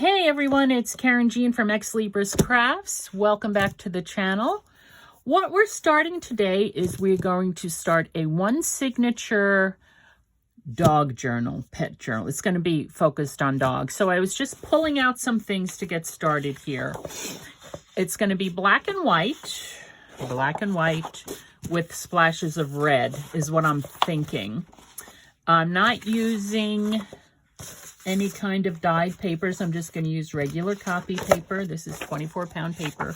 Hey everyone, it's Karen Jean from Ex Libris Crafts. Welcome back to the channel. What we're starting today is we're going to start a one signature dog journal, pet journal. It's going to be focused on dogs. So I was just pulling out some things to get started here. It's going to be black and white with splashes of red is what I'm thinking. I'm not using any kind of dyed papers. I'm just going to use regular copy paper. This is 24-pound paper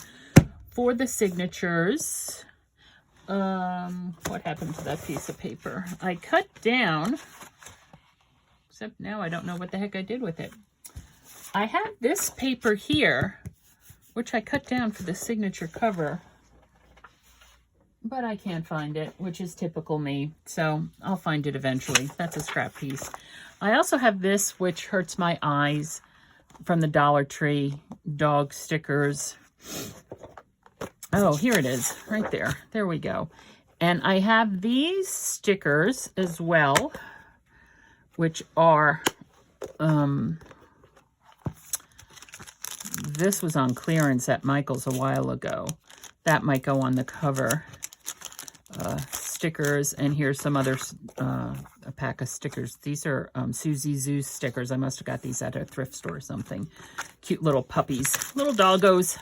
for the signatures. What happened to that piece of paper? I cut down, except now I don't know what the heck I did with it. I have this paper here, which I cut down for the signature cover, but I can't find it, which is typical me. So I'll find it eventually. That's a scrap piece. I also have this, which hurts my eyes, from the Dollar Tree, dog stickers. Oh, here it is, right there. There we go. And I have these stickers as well, which are, this was on clearance at Michael's a while ago. That might go on the cover. Stickers, and here's some other a pack of stickers. These are Susie Zoo stickers. I must have got these at a thrift store or something. Cute little puppies, little doggos.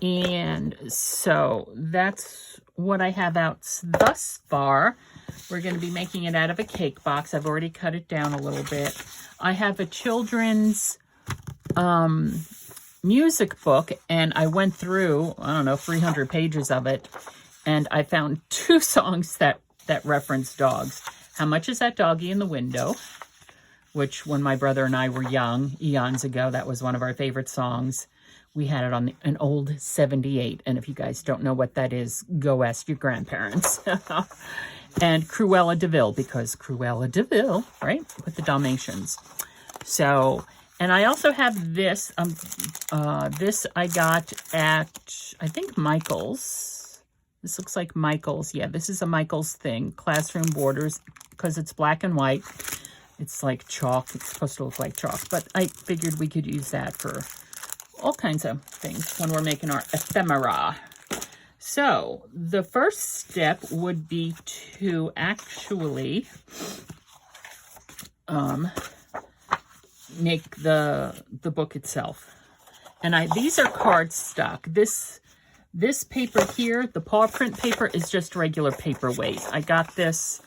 And so that's what I have out thus far. We're going to be making it out of a cake box. I've already cut it down a little bit. I have a children's music book, and I went through, I don't know, 300 pages of it. And I found two songs that reference dogs. How Much Is That Doggy in the Window? Which, when my brother and I were young, eons ago, that was one of our favorite songs. We had it on an old 78. And if you guys don't know what that is, go ask your grandparents. And Cruella de Vil, because Cruella de Vil, right? With the Dalmatians. So, and I also have this. This I got at, I think, Michael's. This looks like Michael's. Yeah, this is a Michael's thing. Classroom borders, because it's black and white. It's like chalk. It's supposed to look like chalk. But I figured we could use that for all kinds of things when we're making our ephemera. So the first step would be to actually make the book itself. And these are cardstock. This paper here, the paw print paper, is just regular paperweight. I got this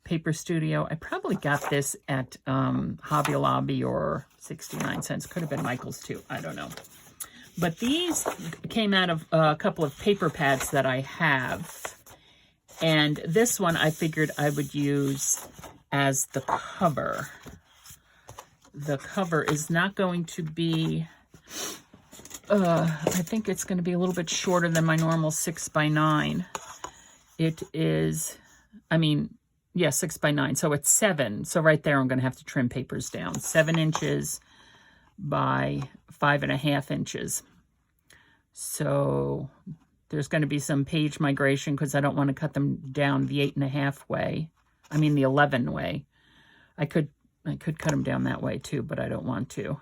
Paper Studio. I probably got this at Hobby Lobby or 69 cents. Could have been Michael's too. I don't know. But these came out of a couple of paper pads that I have. And this one I figured I would use as the cover. The cover is not going to be... I think it's going to be a little bit shorter than my normal 6x9. It is, 6x9. So it's 7. So right there, I'm going to have to trim papers down. 7 inches by 5.5 inches. So there's going to be some page migration because I don't want to cut them down the 8.5 way. The 11 way. I could cut them down that way too, but I don't want to.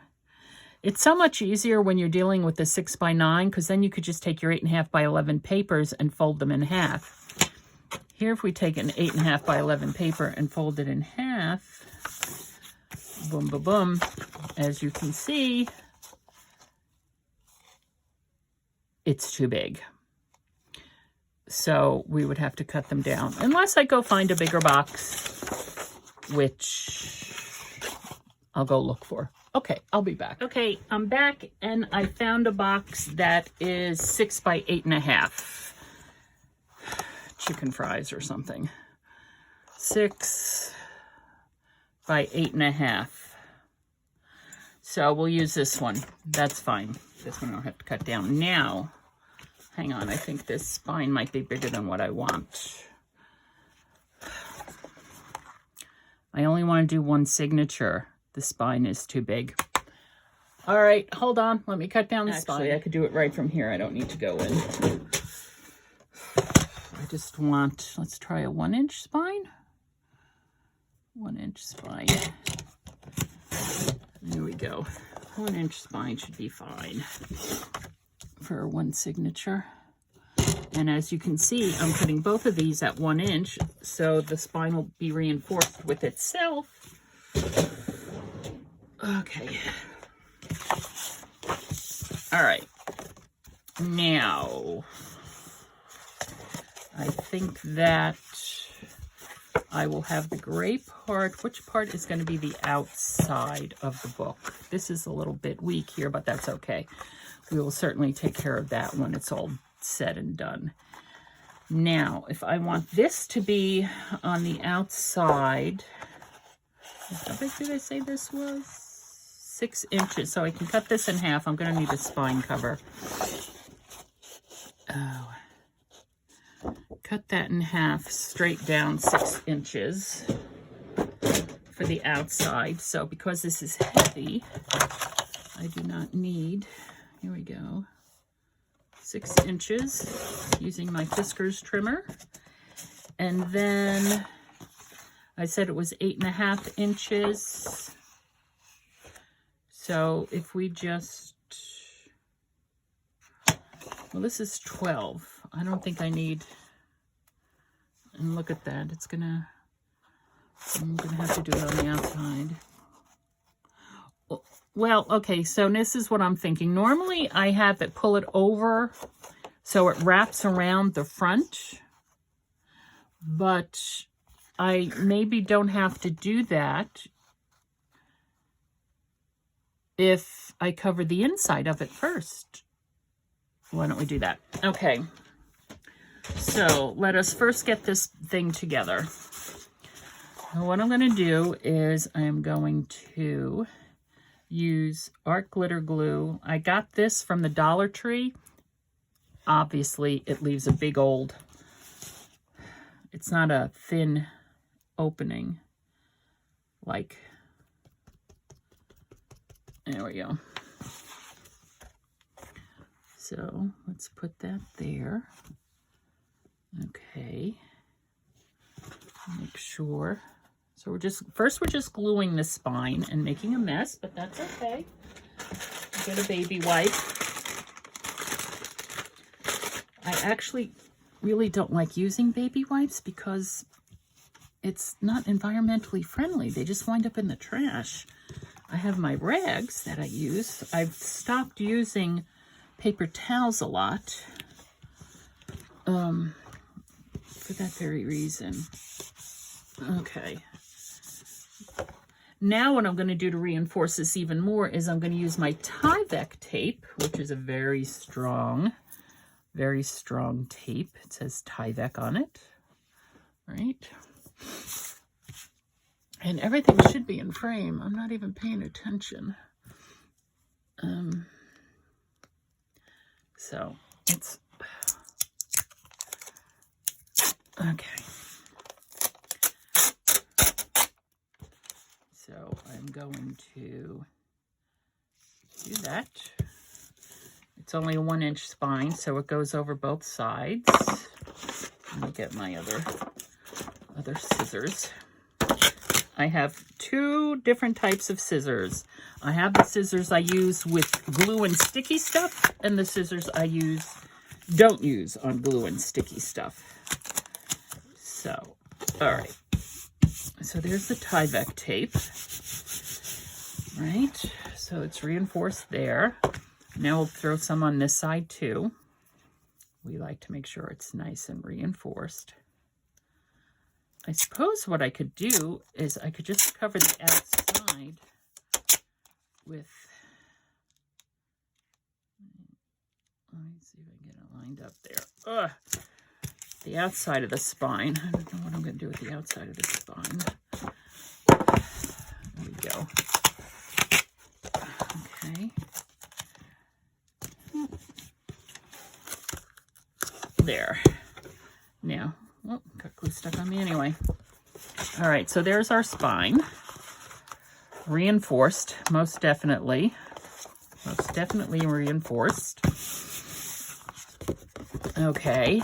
It's so much easier when you're dealing with the 6x9, because then you could just take your 8.5 by 11 papers and fold them in half. Here, if we take an 8.5 by 11 paper and fold it in half, boom, boom, boom, as you can see, it's too big. So we would have to cut them down, unless I go find a bigger box, which I'll go look for. Okay, I'll be back. Okay, I'm back, and I found a box that is 6 by 8.5. Chicken fries or something. 6 by 8.5. So we'll use this one. That's fine. This one I'll have to cut down. Now, hang on. I think this spine might be bigger than what I want. I only want to do one signature. The spine is too big. All right, hold on. Let me cut down the spine. Actually, I could do it right from here. I don't need to go in. I just want, let's try a 1-inch spine. 1-inch spine. There we go. 1-inch spine should be fine for one signature. And as you can see, I'm putting both of these at 1 inch, so the spine will be reinforced with itself. Okay. All right. Now, I think that I will have the gray part. Which part is going to be the outside of the book? This is a little bit weak here, but that's okay. We will certainly take care of that when it's all said and done. Now, if I want this to be on the outside, how big did I say this was? 6 inches. So I can cut this in half. I'm going to need a spine cover. Oh. Cut that in half, straight down 6 inches for the outside. So because this is heavy, I do not need, here we go, 6 inches using my Fiskars trimmer. And then I said it was 8.5 inches. So if we just, well, this is 12. I don't think I need, and look at that, it's gonna, I'm gonna have to do it on the outside. Well, okay, so this is what I'm thinking. Normally I have it pull it over so it wraps around the front, but I maybe don't have to do that if I cover the inside of it first. Why don't we do that? Okay. So let us first get this thing together. Now what I'm going to do is I am going to use art glitter glue. I got this from the Dollar Tree. Obviously, it leaves a big old, it's not a thin opening. Like, there we go. So let's put that there. Okay, make sure. So we're just gluing the spine and making a mess, but that's okay. Get a baby wipe. I actually really don't like using baby wipes because it's not environmentally friendly. They just wind up in the trash. I have my rags that I use. I've stopped using paper towels a lot. For that very reason. Okay. Now what I'm going to do to reinforce this even more is I'm going to use my Tyvek tape, which is a very strong tape. It says Tyvek on it. Right? And everything should be in frame. I'm not even paying attention. So it's okay. So I'm going to do that. It's only a 1-inch spine, so it goes over both sides. Let me get my other scissors. I have 2 different types of scissors. I have the scissors I use with glue and sticky stuff, and the scissors I don't use on glue and sticky stuff. So, all right. So there's the Tyvek tape, right? So it's reinforced there. Now we'll throw some on this side too. We like to make sure it's nice and reinforced. I suppose what I could do is I could just cover the outside with, let me see if I can get it lined up there. Ugh. The outside of the spine. I don't know what I'm going to do with the outside of the spine. There we go. Okay. There. Now, oh, got glue stuck on me anyway. All right, so there's our spine. Reinforced, most definitely. Most definitely reinforced. Okay.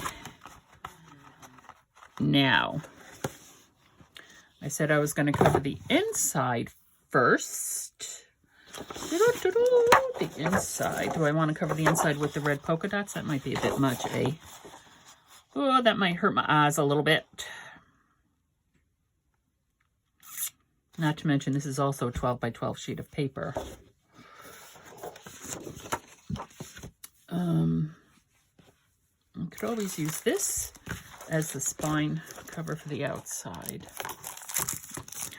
Now, I said I was going to cover the inside first. The inside. Do I want to cover the inside with the red polka dots? That might be a bit much, eh? Oh, that might hurt my eyes a little bit. Not to mention, this is also a 12 by 12 sheet of paper. I could always use this as the spine cover for the outside.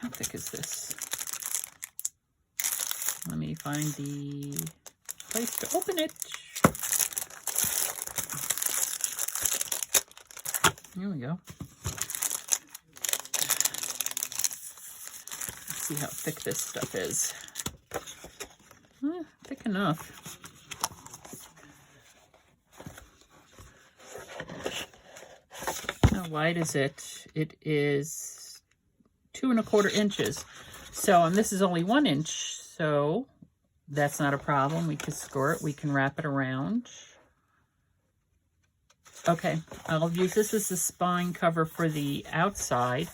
How thick is this? Let me find the place to open it. Here we go. Let's see how thick this stuff is. Thick enough. How wide is it? It is 2 1/4 inches. So, and this is only 1 inch, so that's not a problem. We can score it. We can wrap it around. Okay, I'll use this as the spine cover for the outside.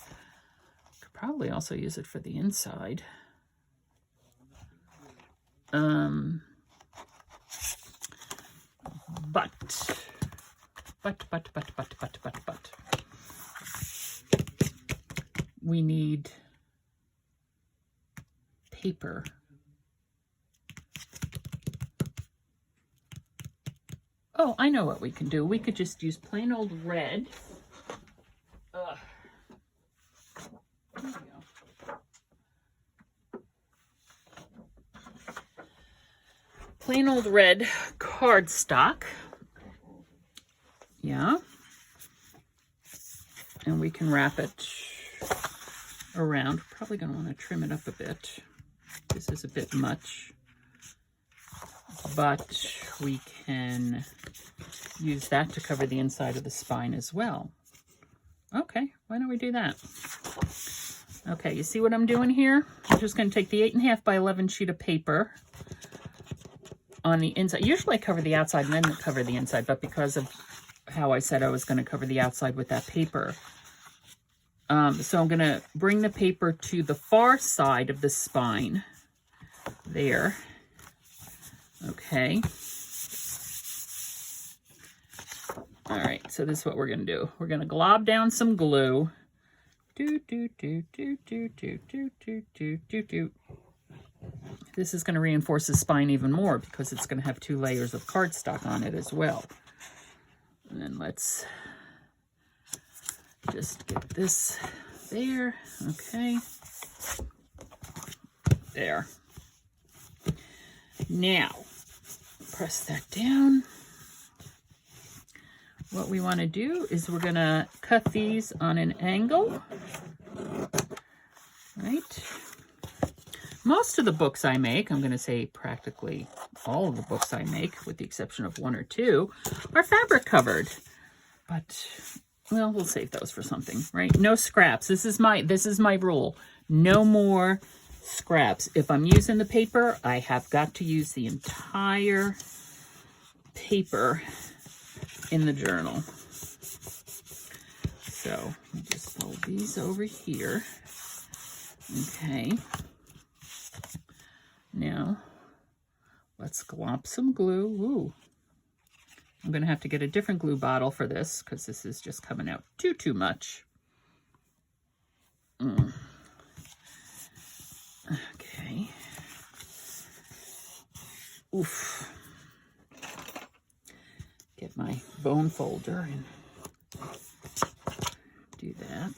Could probably also use it for the inside. But. We need paper. Oh, I know what we can do. We could just use plain old red. There we go. Plain old red cardstock. Yeah. And we can wrap it around. Probably going to want to trim it up a bit. This is a bit much. But we can use that to cover the inside of the spine as well. Okay, why don't we do that? Okay, you see what I'm doing here? I'm just going to take the 8.5 by 11 sheet of paper on the inside. Usually I cover the outside and then cover the inside, but because of how I said I was going to cover the outside with that paper. So I'm going to bring the paper to the far side of the spine. There. Okay. All right, so this is what we're going to do. We're going to glob down some glue. This is going to reinforce the spine even more because it's going to have 2 layers of cardstock on it as well. And then let's just get this there. Okay. There. Now, press that down. What we want to do is we're going to cut these on an angle. Right? Most of the books I make, I'm going to say practically all of the books I make, with the exception of 1 or 2, are fabric covered. But, well, we'll save those for something, right? No scraps. This is my rule. No more scraps. If I'm using the paper, I have got to use the entire paper in the journal. So, just fold these over here. Okay. Now, let's glop some glue. Ooh. I'm going to have to get a different glue bottle for this because this is just coming out too much. Okay. Oof. Get my bone folder and do that.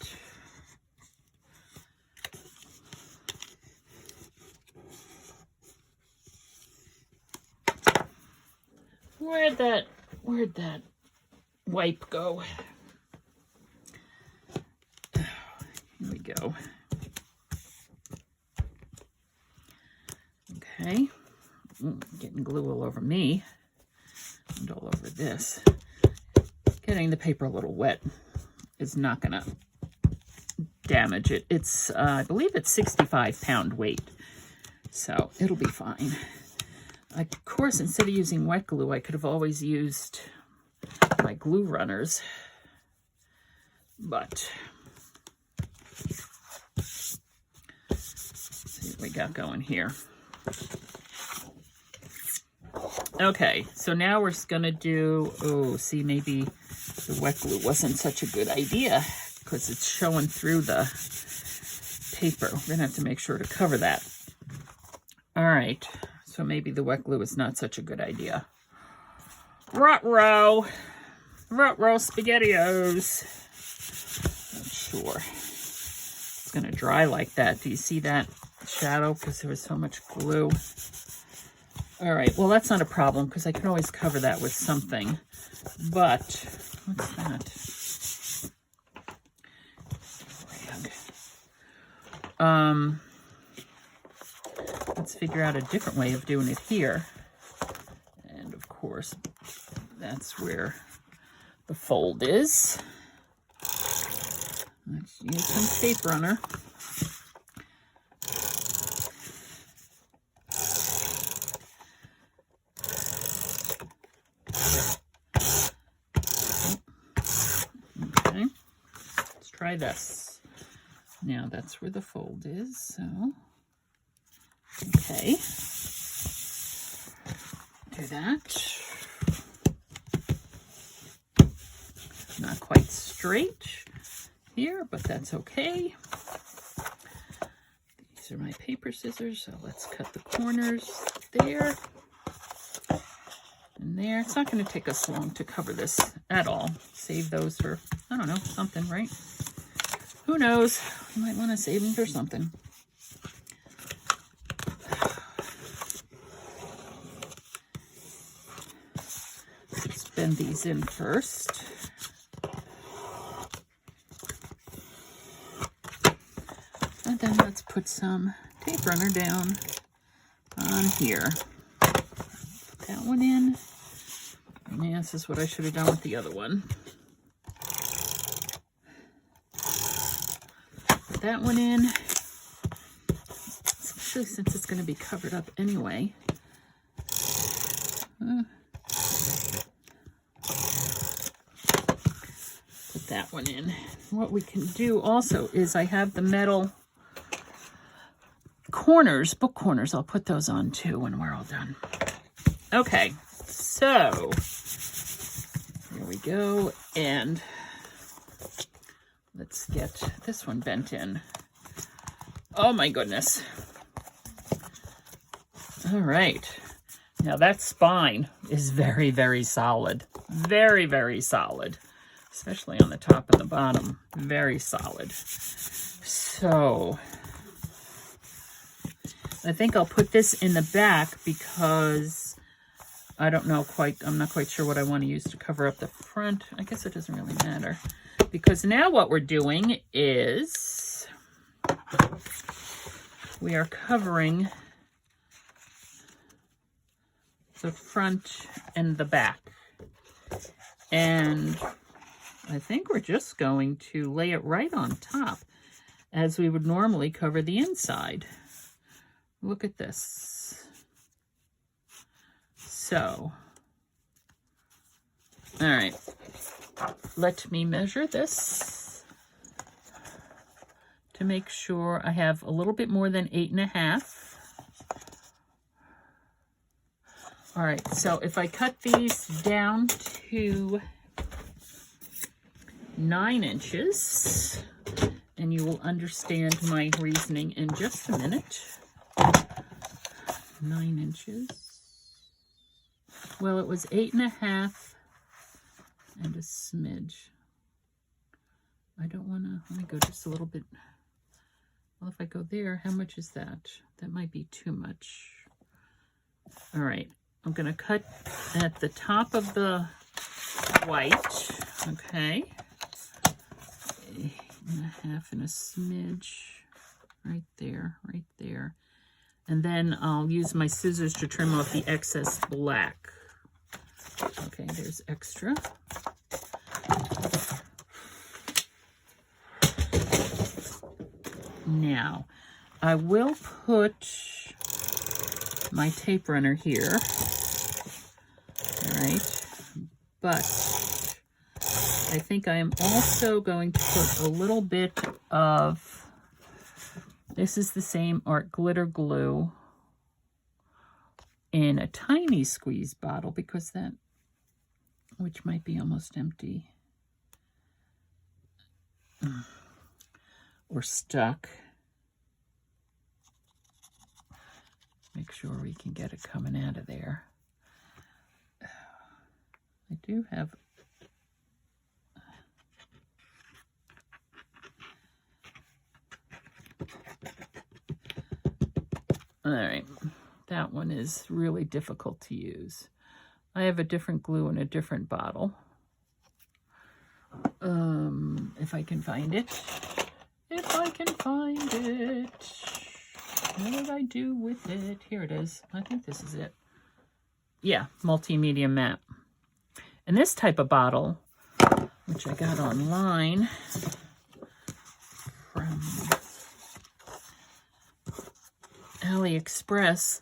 Where'd that wipe go? Oh, here we go. Okay. Getting glue all over me and all over this. Getting the paper a little wet is not going to damage it. It's, I believe it's 65 pound weight, so it'll be fine. Of course, instead of using wet glue, I could have always used my glue runners, but let's see what we got going here. Okay, so now we're going to do, oh, see, maybe the wet glue wasn't such a good idea because it's showing through the paper. We're going to have to make sure to cover that. All right, so maybe the wet glue is not such a good idea. Ruh-roh SpaghettiOs. Not sure. It's going to dry like that. Do you see that shadow? Because there was so much glue. All right, well, that's not a problem because I can always cover that with something. But, what's that? Let's figure out a different way of doing it here. And, of course, that's where the fold is. Let's use some tape runner. Okay, let's try this. Now that's where the fold is, so, okay. Do that. Not quite straight here, but that's okay. These are my paper scissors, so let's cut the corners there and there. It's not going to take us long to cover this at all. Save those for, I don't know, something, right? Who knows? You might want to save them for something. Let's bend these in first. And then let's put some tape runner down on here. Put that one in. Yeah, this is what I should have done with the other one. Put that one in. Especially since it's going to be covered up anyway. Put that one in. What we can do also is I have the metal corners, book corners. I'll put those on too when we're all done. Okay, so here we go, and let's get this one bent in. Oh my goodness. All right, now that spine is very, very solid. Very, very solid, especially on the top and the bottom. Very solid. So I think I'll put this in the back because I don't know quite, I'm not quite sure what I want to use to cover up the front. I guess it doesn't really matter. Because now what we're doing is we are covering the front and the back. And I think we're just going to lay it right on top as we would normally cover the inside. Look at this. So, all right, let me measure this to make sure I have a little bit more than 8.5. All right, so if I cut these down to 9 inches, and you will understand my reasoning in just a minute. 9 inches. Well, it was 8.5 and a smidge. I don't want to, let me go just a little bit. Well, if I go there, how much is that? That might be too much. All right, I'm going to cut at the top of the white, okay? 8.5 and a smidge, right there, right there. And then I'll use my scissors to trim off the excess black. Okay, there's extra. Now, I will put my tape runner here. All right, but I think I am also going to put a little bit of, this is the same art glitter glue, in a tiny squeeze bottle because that, which might be almost empty or stuck. Make sure we can get it coming out of there. I do have all right, that one is really difficult to use. I have a different glue in a different bottle. If I can find it. If I can find it. What did I do with it? Here it is. I think this is it. Yeah, multimedia matte. And this type of bottle, which I got online from AliExpress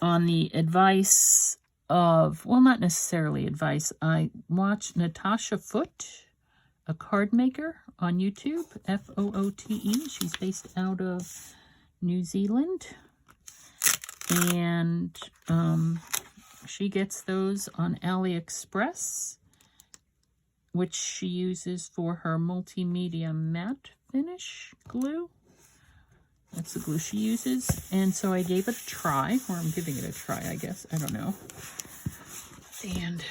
on the advice of, well, not necessarily advice. I watched Natasha Foote, a card maker on YouTube, F-O-O-T-E. She's based out of New Zealand. And she gets those on AliExpress, which she uses for her multimedia matte finish glue. That's the glue she uses. And so I gave it a try, or I'm giving it a try, I guess. I don't know. And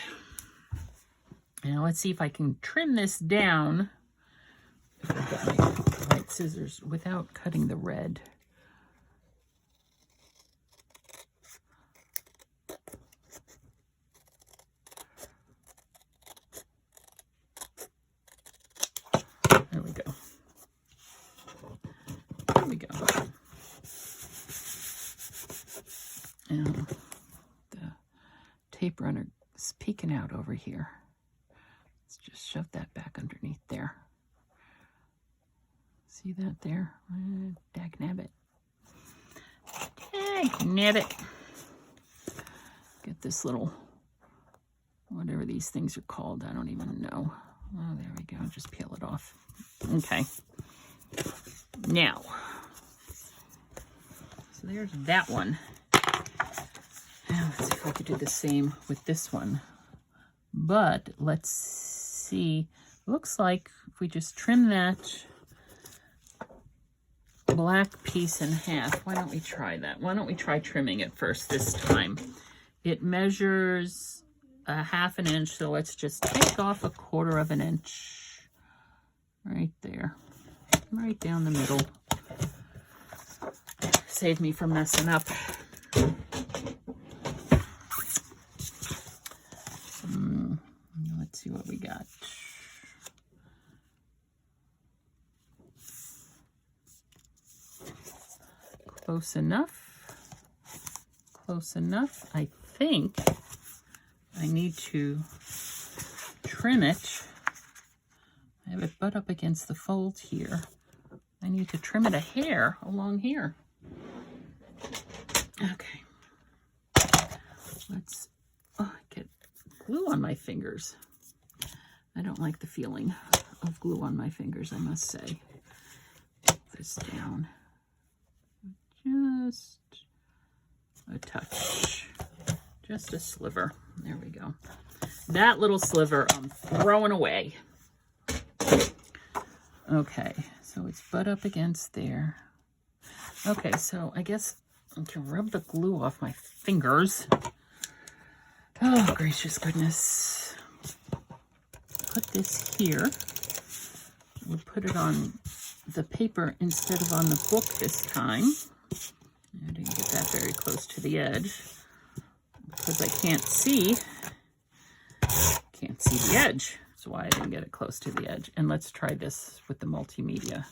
now let's see if I can trim this down. If I get my right scissors without cutting the red. There we go. There we go. And the tape runner is peeking out over here. Let's just shove that back underneath there. See that there? Dag-nabbit. Dag-nabbit. Get this little, whatever these things are called, I don't even know. Oh, there we go. Just peel it off. Okay. Now, so there's that one. Now, let's see if I could do the same with this one. But let's see. Looks like if we just trim that black piece in half. Why don't we try that? Why don't we try trimming it first this time? It measures a ½ an inch, so let's just take off a ¼ of an inch right there, right down the middle. Save me from messing up. Let's see what we got. Close enough. Close enough. I think I need to trim it. I have it butt up against the fold here. I need to trim it a hair along here. Okay. Let's get glue on my fingers. I don't like the feeling of glue on my fingers, I must say. Put this down. Just a touch. Just a sliver. There we go. That little sliver I'm throwing away. Okay, so it's butt up against there. Okay, so I guess I can rub the glue off my fingers. Oh, gracious goodness. Put this here. We'll put it on the paper instead of on the book this time. I didn't get that very close to the edge because I can't see the edge. That's why I didn't get it close to the edge. And let's try this with the multimedia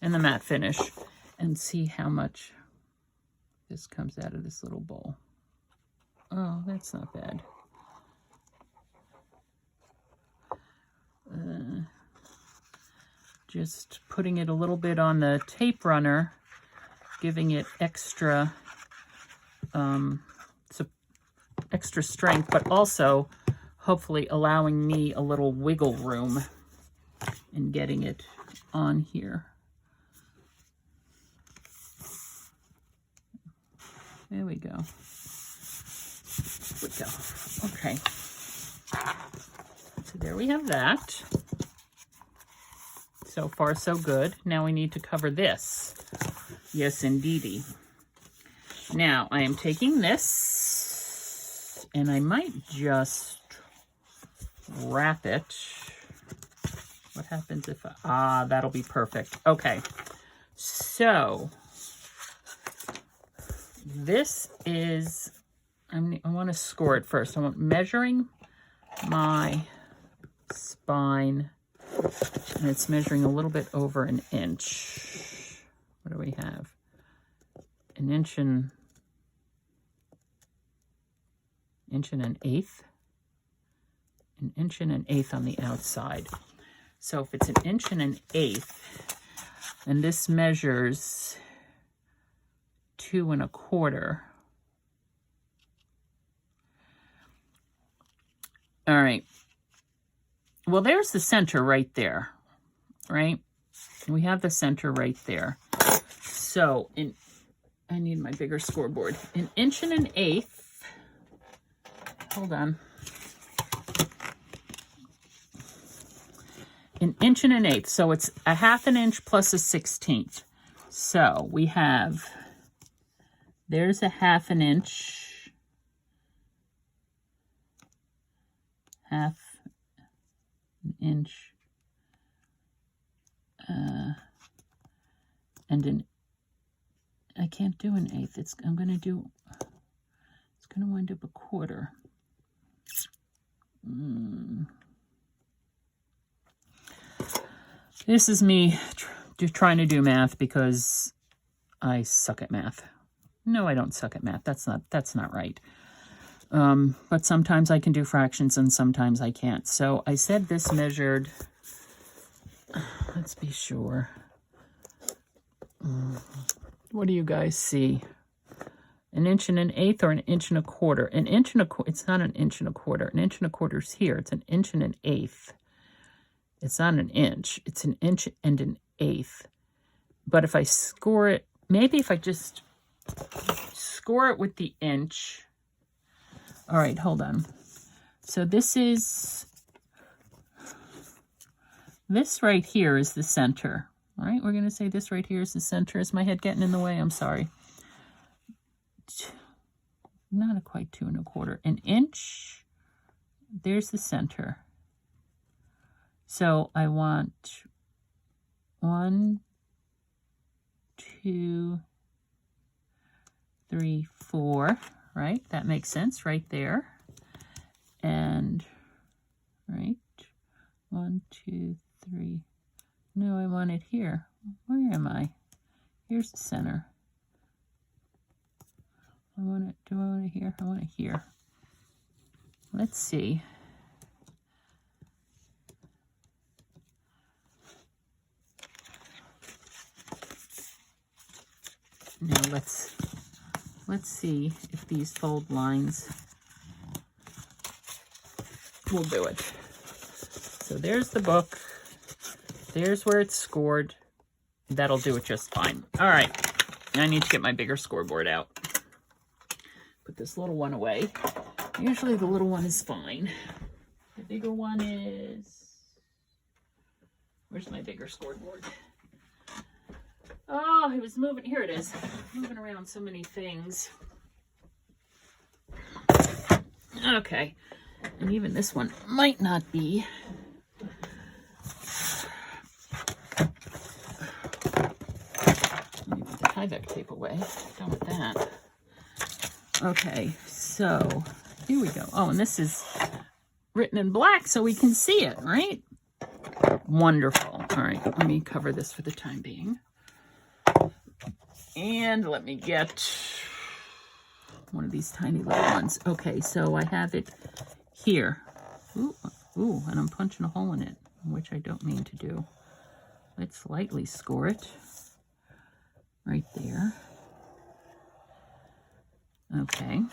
and the matte finish and see how much this comes out of this little bowl. Oh, that's not bad. Just putting it a little bit on the tape runner, giving it extra extra strength, but also hopefully allowing me a little wiggle room in getting it on here. There we go. Okay. So there we have that. So far, so good. Now we need to cover this. Yes, indeedy. Now, I am taking this, and I might just wrap it. What happens if that'll be perfect. Okay. So, this is, I want to score it first. I want measuring my spine, and it's measuring a little bit over an inch. What do we have? An inch and an eighth. An inch and an eighth on the outside. So if it's an inch and an eighth, and this measures 2 1/4. All right. Well, there's the center right there, right? We have the center right there. So I need my bigger scoreboard. An inch and an eighth. Hold on. An inch and an eighth. So it's a 1/2 inch plus a 1/16. So we have, there's a 1/2 inch. 1/2 inch. And I can't do an eighth. It's going to wind up a 1/4. This is me trying to do math because I suck at math. No, I don't suck at math. That's not right. But sometimes I can do fractions and sometimes I can't. So I said this measured, let's be sure. What do you guys see? An inch and an eighth or an inch and a quarter? An inch and a quarter. It's not an inch and a quarter. An inch and a quarter is here. It's an inch and an eighth. It's not an inch. It's an inch and an eighth. But if I score it, maybe if I just score it with the inch. All right, hold on. So this right here is the center. All right, we're going to say this right here is the center. Is my head getting in the way? I'm sorry. Not quite 2 1/4. An inch. There's the center. So I want 1, 2, 3, 4, right? That makes sense right there. And, right, 1, 2, 3. No, I want it here. Where am I? Here's the center. Do I want it here? I want it here. Let's see. Now let's see if these fold lines will do it. So there's the book. There's where it's scored. That'll do it just fine. All right. I need to get my bigger scoreboard out. Put this little one away. Usually the little one is fine. The bigger one is... Where's my bigger scoreboard? Oh, it was moving. Here it is. Moving around so many things. Okay. And even this one might not be. Let me put the tyvek tape away. Done with that. Okay, so here we go. Oh, and this is written in black so we can see it, right? Wonderful. All right, let me cover this for the time being. And let me get one of these tiny little ones. Okay, so I have it here. Ooh, and I'm punching a hole in it, which I don't mean to do. Let's lightly score it right there. Okay.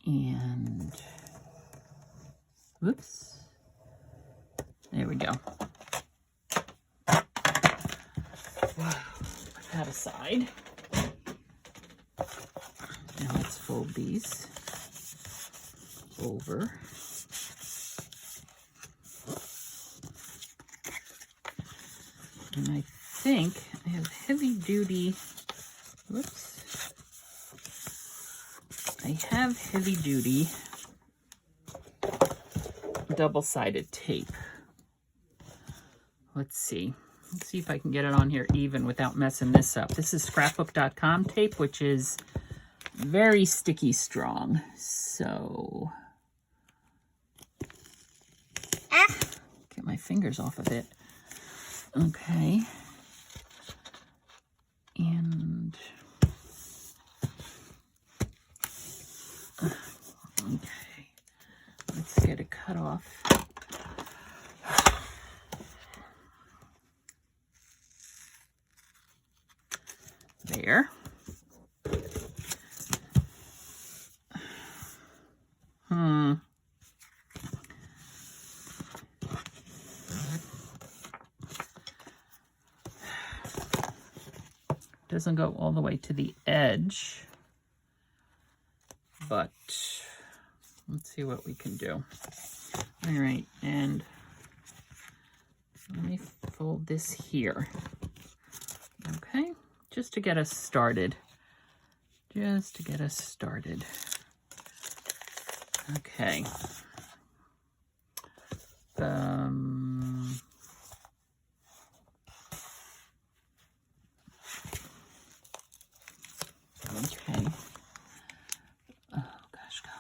And, whoops. There we go. Put that aside. Now let's fold these over. And I think I have heavy duty, whoops. I have heavy duty double-sided tape. Let's see if I can get it on here even without messing this up. This is scrapbook.com tape, which is very sticky strong. So, get my fingers off of it. Okay. And, okay. Let's get it cut off. There. Doesn't go all the way to the edge, but let's see what we can do. All right, and let me fold this here. Okay, just to get us started. Just to get us started. Okay. Okay. Oh, gosh, golly.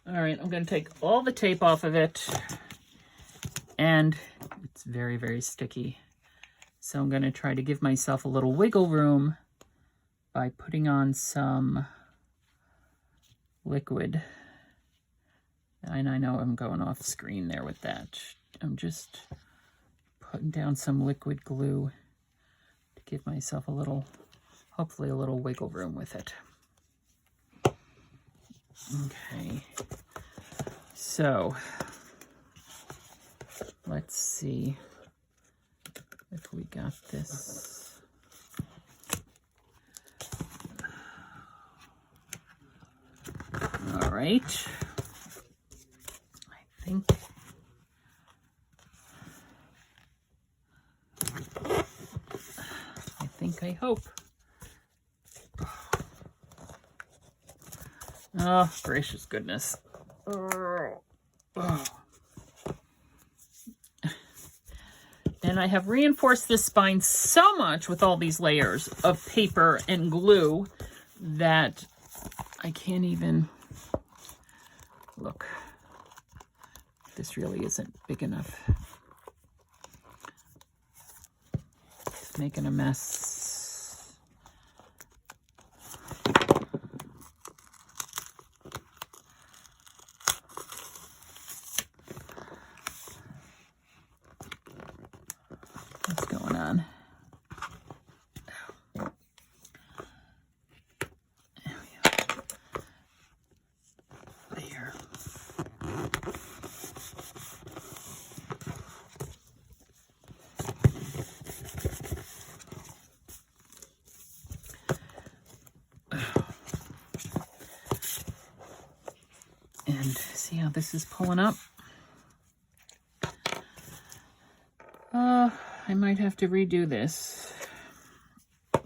All right, I'm going to take all the tape off of it, and it's very, very sticky. So I'm going to try to give myself a little wiggle room by putting on some liquid. And I know I'm going off screen there with that. I'm just putting down some liquid glue to give myself a little, hopefully a little wiggle room with it. Okay. So, let's see if we got this. All right. I hope. Oh, gracious goodness. And I have reinforced this spine so much with all these layers of paper and glue that I can't even look. This really isn't big enough. It's making a mess. What's going on? There we go. There. And see how this is pulling up? I might have to redo this. I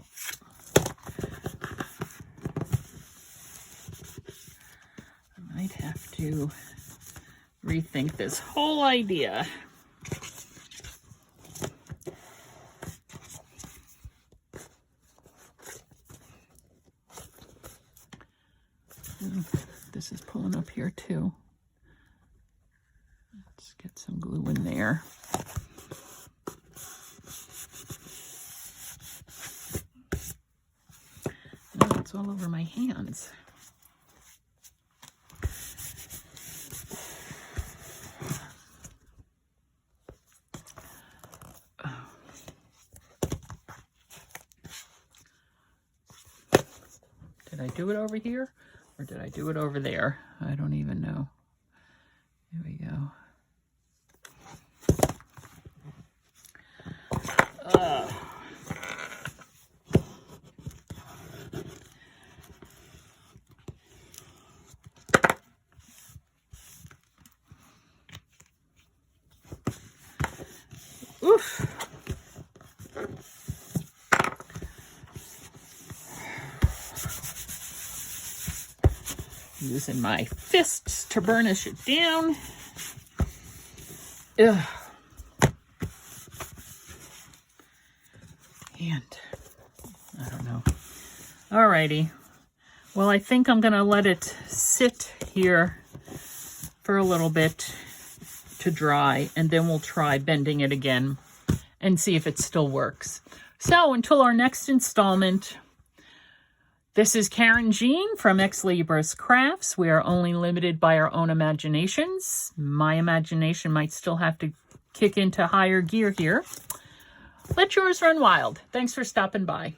might have to rethink this whole idea. This is pulling up here too. Let's get some glue in there. Oh, it's all over my hands. Did I do it over here? Or did I do it over there? I don't even know. Here we go. Oof. Using my fists to burnish it down. Ugh. And I don't know. Alrighty. Well, I think I'm gonna let it sit here for a little bit to dry, and then we'll try bending it again and see if it still works. So until our next installment, this is Karen Jean from Ex Libris Crafts. We are only limited by our own imaginations. My imagination might still have to kick into higher gear here. Let yours run wild. Thanks for stopping by.